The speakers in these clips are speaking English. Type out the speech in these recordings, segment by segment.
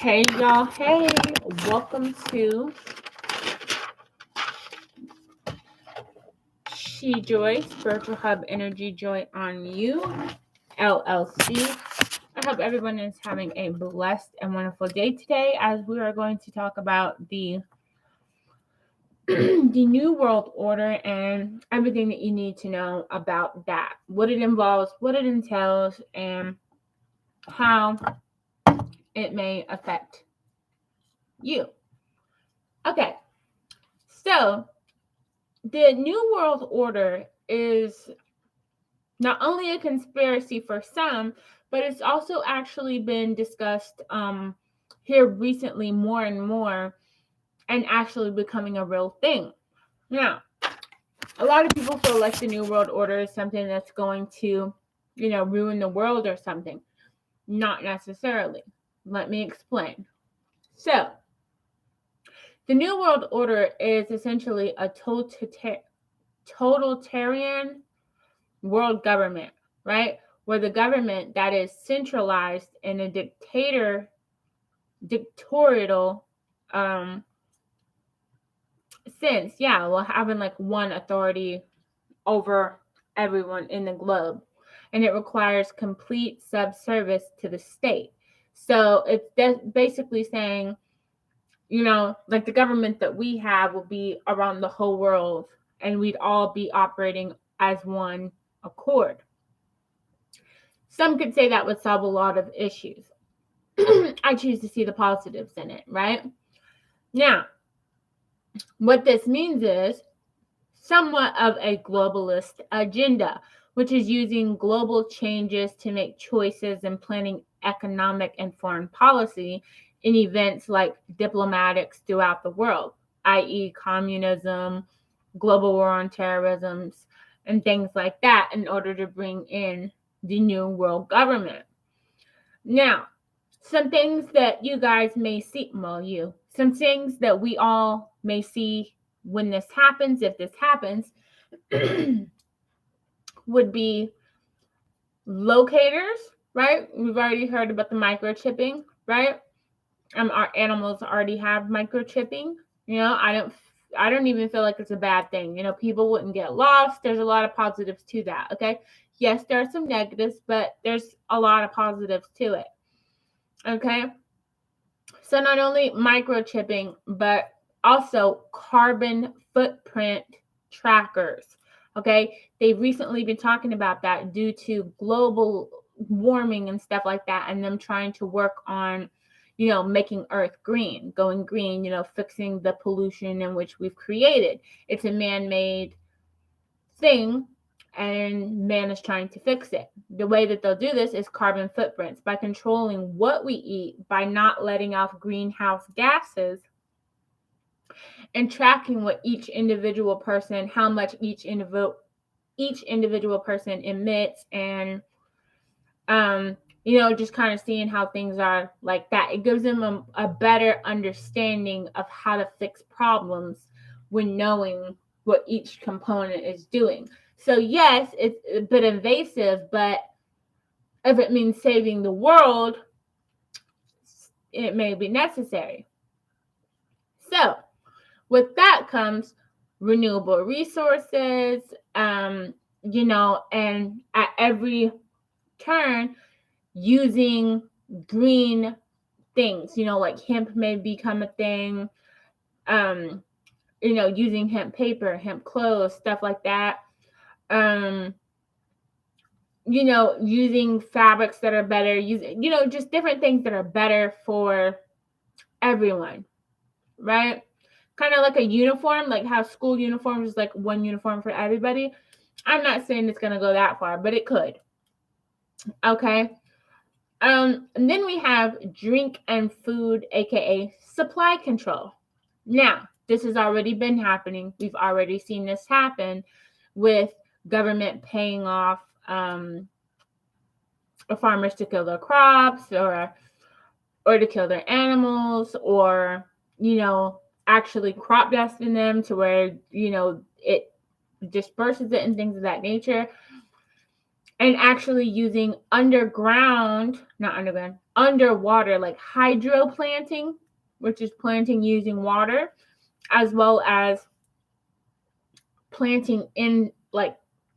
Hey y'all, hey, welcome to She Joy, Spiritual Hub Energy Joy on You, LLC. I hope everyone is having a blessed and wonderful day today as we are going to talk about the New World Order and everything that you need to know about that, what it involves, what it entails, and how it may affect you. Okay, so the New World Order is not only a conspiracy for some, but it's also actually been discussed here recently more and more and actually becoming a real thing. Now, a lot of people feel like the New World Order is something that's going to, ruin the world or something. Not necessarily. Let me explain. So, the New World Order is essentially a totalitarian world government, right? Where the government that is centralized in a dictatorial sense, having like one authority over everyone in the globe, and it requires complete subservice to the state. So it's basically saying, like the government that we have will be around the whole world, and we'd all be operating as one accord. Some could say that would solve a lot of issues. I choose to see the positives in it, right? Now, what this means is somewhat of a globalist agenda, which is using global changes to make choices and planning economic and foreign policy in events like diplomatics throughout the world, i.e. communism, global war on terrorism, and things like that in order to bring in the new world government. Now, some things that you guys may see, some things that we all may see when this happens, if this happens, would be locators, right? We've already heard about the microchipping, right? Our animals already have microchipping. I don't even feel like it's a bad thing. People wouldn't get lost. There's a lot of positives to that, okay? Yes, there are some negatives, but there's a lot of positives to it, okay? So not only microchipping, but also carbon footprint trackers, okay? They've recently been talking about that due to global warming and stuff like that, and them trying to work on making Earth green, going green, fixing the pollution in which we've created. It's a man-made thing, and man is trying to fix it. The way that they'll do this is carbon footprints, by controlling what we eat, by not letting off greenhouse gases, and tracking what each individual person, how much each individual person emits, and just kind of seeing how things are like that. It gives them a better understanding of how to fix problems when knowing what each component is doing. So yes, it's a bit invasive, but if it means saving the world, it may be necessary. So with that comes renewable resources, and at every turn, using green things, like hemp may become a thing, using hemp paper, hemp clothes, stuff like that. Using fabrics that are better, just different things that are better for everyone, right? Kind of like a uniform, like how school uniforms is like one uniform for everybody. I'm not saying it's going to go that far, but it could. Okay. And then we have drink and food, aka supply control. Now, this has already been happening. We've already seen this happen with government paying off farmers to kill their crops, or to kill their animals, or actually crop dusting them to where it disperses it and things of that nature. And actually using underground underwater, like hydro planting, which is planting using water, as well as planting in like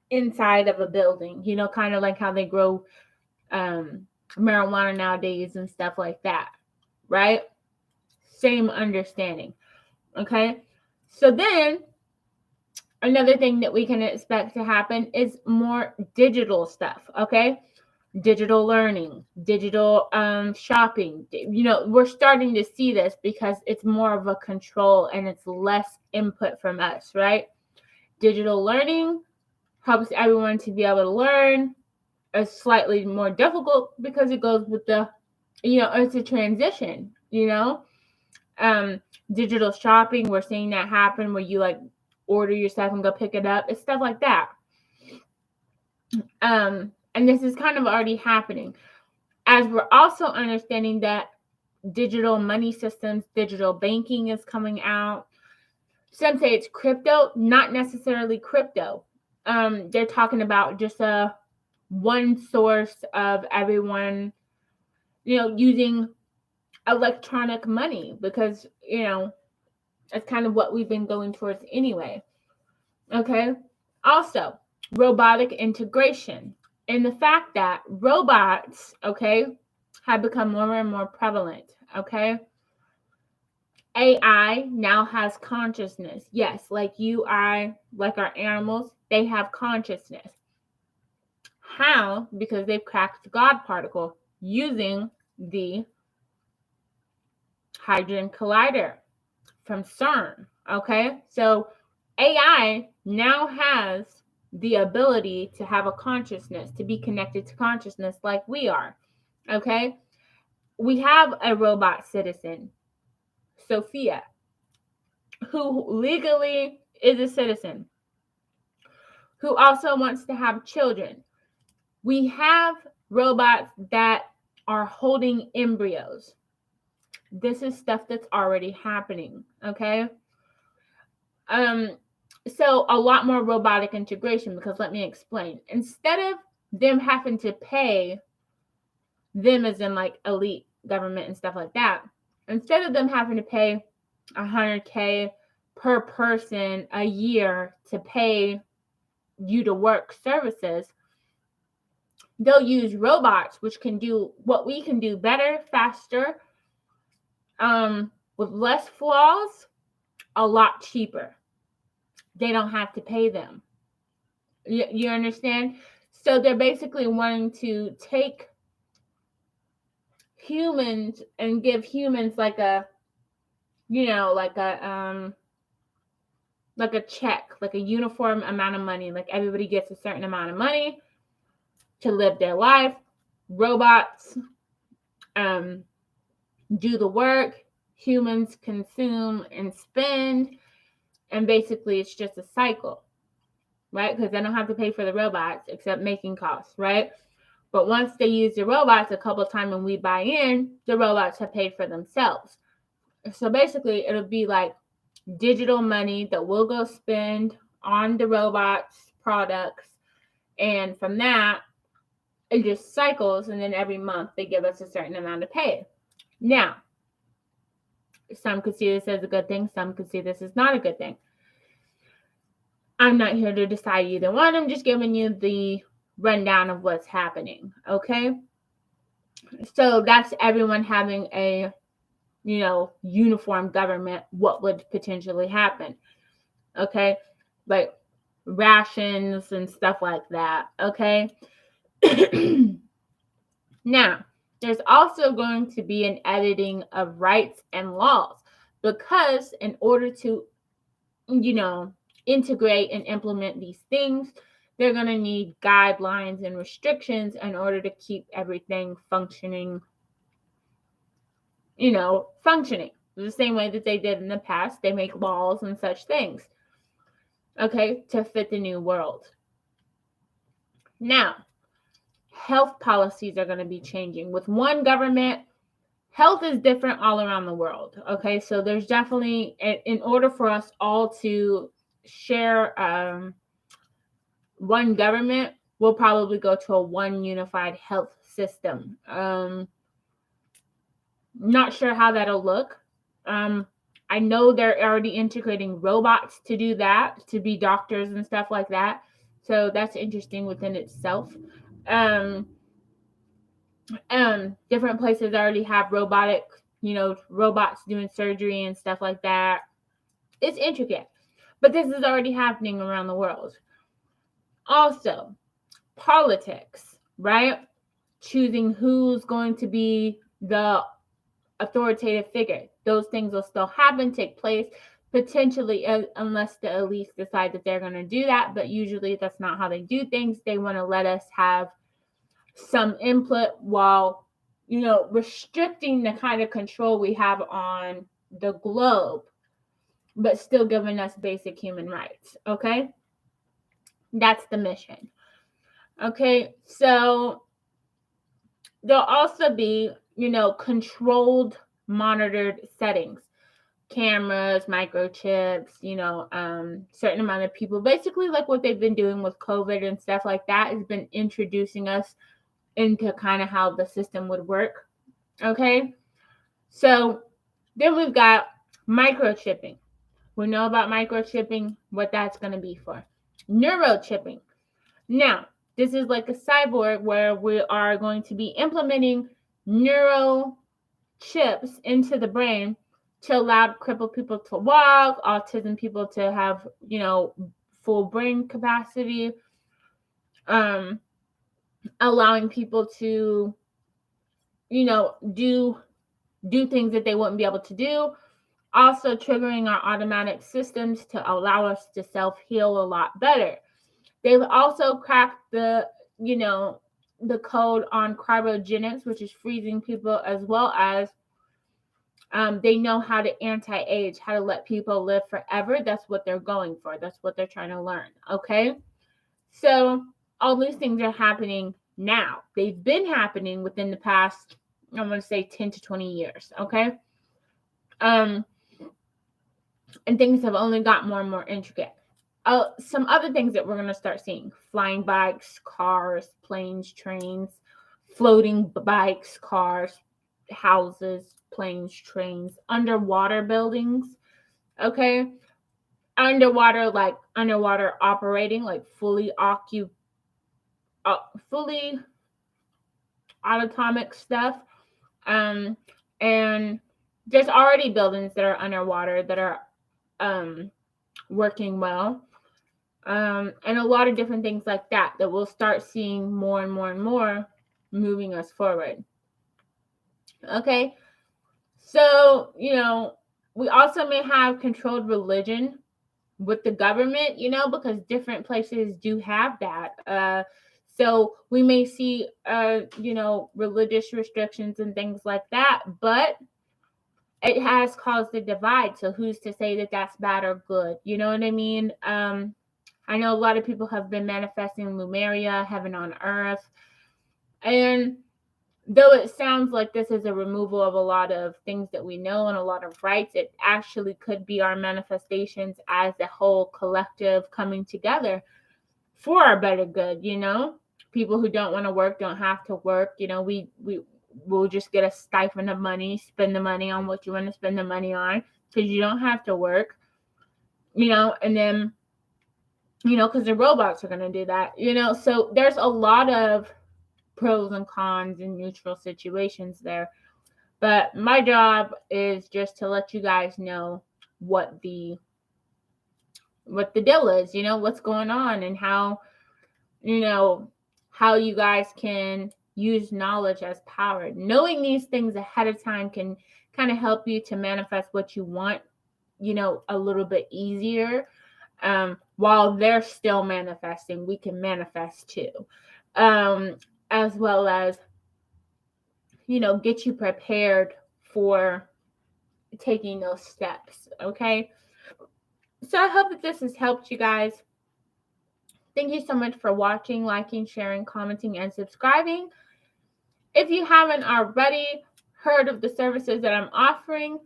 inside of a building, kind of like how they grow marijuana nowadays and stuff like that, right? Same understanding. Okay. So then another thing that we can expect to happen is more digital stuff. Okay. Digital learning, digital shopping. We're starting to see this because it's more of a control and it's less input from us, right? Digital learning helps everyone to be able to learn. It's slightly more difficult because it goes with the, it's a transition, digital shopping, we're seeing that happen where you like order your stuff and go pick it up. It's stuff like that. And this is kind of already happening, as we're also understanding that digital money systems, digital banking is coming out. Some say it's crypto, not necessarily crypto. They're talking about just one source of everyone, using electronic money, because, that's kind of what we've been going towards anyway. Okay. Also, robotic integration, and the fact that robots, okay, have become more and more prevalent. Okay. AI now has consciousness. Yes, like you, I, like our animals, they have consciousness. How? Because they've cracked the God particle using the Hadron Collider from CERN. Okay, so AI now has the ability to have a consciousness, to be connected to consciousness like we are. Okay, we have a robot citizen, Sophia, who legally is a citizen, who also wants to have children. We have robots that are holding embryos. This is stuff that's already happening, okay? So a lot more robotic integration, because let me explain. Instead of them having to pay them, as in like elite government and stuff like that, instead of them having to pay $100K per person a year to pay you to work services, they'll use robots, which can do what we can do better, faster, with less flaws, a lot cheaper. They don't have to pay them. You understand? So they're basically wanting to take humans and give humans like a, like a check, like a uniform amount of money. Like everybody gets a certain amount of money to live their life. Robots do the work. Humans consume and spend. And basically it's just a cycle, right? Because they don't have to pay for the robots except making costs, right? But once they use the robots a couple of times and we buy in, the robots have paid for themselves. So basically it'll be like digital money that we'll go spend on the robots' products. And from that, it just cycles. And then every month they give us a certain amount to pay. Now, some could see this as a good thing. Some could see this as not a good thing. I'm not here to decide either one. I'm just giving you the rundown of what's happening. Okay. So that's everyone having a, uniform government. What would potentially happen? Okay. Like rations and stuff like that. Okay. Now, there's also going to be an editing of rights and laws, because in order to, integrate and implement these things, they're going to need guidelines and restrictions in order to keep everything functioning, functioning the same way that they did in the past. They make laws and such things, okay, to fit the new world. Now, health policies are going to be changing. With one government, health is different all around the world. Okay, so there's definitely, in order for us all to share one government, we'll probably go to a one unified health system. Not sure how that'll look. I know they're already integrating robots to do that, to be doctors and stuff like that. So that's interesting within itself. Um, Different places already have robotic, robots doing surgery and stuff like that. It's intricate, but this is already happening around the world. Also, politics, right? Choosing who's going to be the authoritative figure. Those things will still happen, take place, potentially, unless the elites decide that they're going to do that. But usually that's not how they do things. They want to let us have some input while, restricting the kind of control we have on the globe, but still giving us basic human rights. Okay? That's the mission. Okay, so there'll also be, controlled, monitored settings, cameras, microchips, certain amount of people. Basically, like what they've been doing with COVID and stuff like that has been introducing us into kind of how the system would work. Okay, so then we've got microchipping. We know about microchipping, what that's going to be for. Neurochipping. Now, this is like a cyborg where we are going to be implementing neural chips into the brain to allow crippled people to walk, autism people to have, full brain capacity, allowing people to, do things that they wouldn't be able to do. Also triggering our automatic systems to allow us to self-heal a lot better. They've also cracked the code on cryogenics, which is freezing people, as well as they know how to anti-age, how to let people live forever. That's what they're going for. That's what they're trying to learn. Okay. So all these things are happening now. They've been happening within the past, I'm going to say 10 to 20 years. Okay. And things have only got more and more intricate. Some other things that we're going to start seeing: flying bikes, cars, planes, trains, floating bikes, cars, houses, planes, trains, underwater buildings. Okay. Underwater operating, like fully autonomic stuff. And there's already buildings that are underwater that are working well. And a lot of different things like that we'll start seeing more and more and more moving us forward. Okay. So, we also may have controlled religion with the government, because different places do have that. So we may see, religious restrictions and things like that, but it has caused a divide. So who's to say that that's bad or good? You know what I mean? I know a lot of people have been manifesting Lumeria, heaven on earth. And though it sounds like this is a removal of a lot of things that we know and a lot of rights, it actually could be our manifestations as a whole collective coming together for our better good. People who don't want to work don't have to work. We'll just get a stipend of money, spend the money on what you want to spend the money on, because you don't have to work, and then, because the robots are going to do that, so there's a lot of pros and cons and neutral situations there. But my job is just to let you guys know what the deal is, what's going on, and how you guys can use knowledge as power. Knowing these things ahead of time can kind of help you to manifest what you want, a little bit easier. While they're still manifesting, we can manifest too. As well as, get you prepared for taking those steps. Okay. So I hope that this has helped you guys. Thank you so much for watching, liking, sharing, commenting, and subscribing. If you haven't already heard of the services that I'm offering: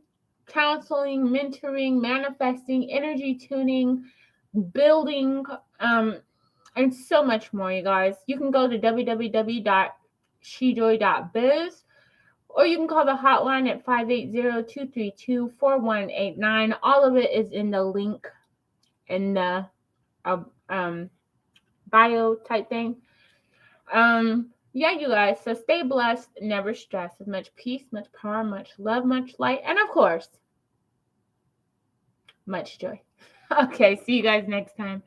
counseling, mentoring, manifesting, energy tuning, building, and so much more, you guys, you can go to www.shejoy.biz, Or you can call the hotline at 580-232-4189. All of it is in the link in the bio type thing. Yeah, you guys. So stay blessed, never stress. With much peace, much power, much love, much light, and of course, much joy. Okay, see you guys next time.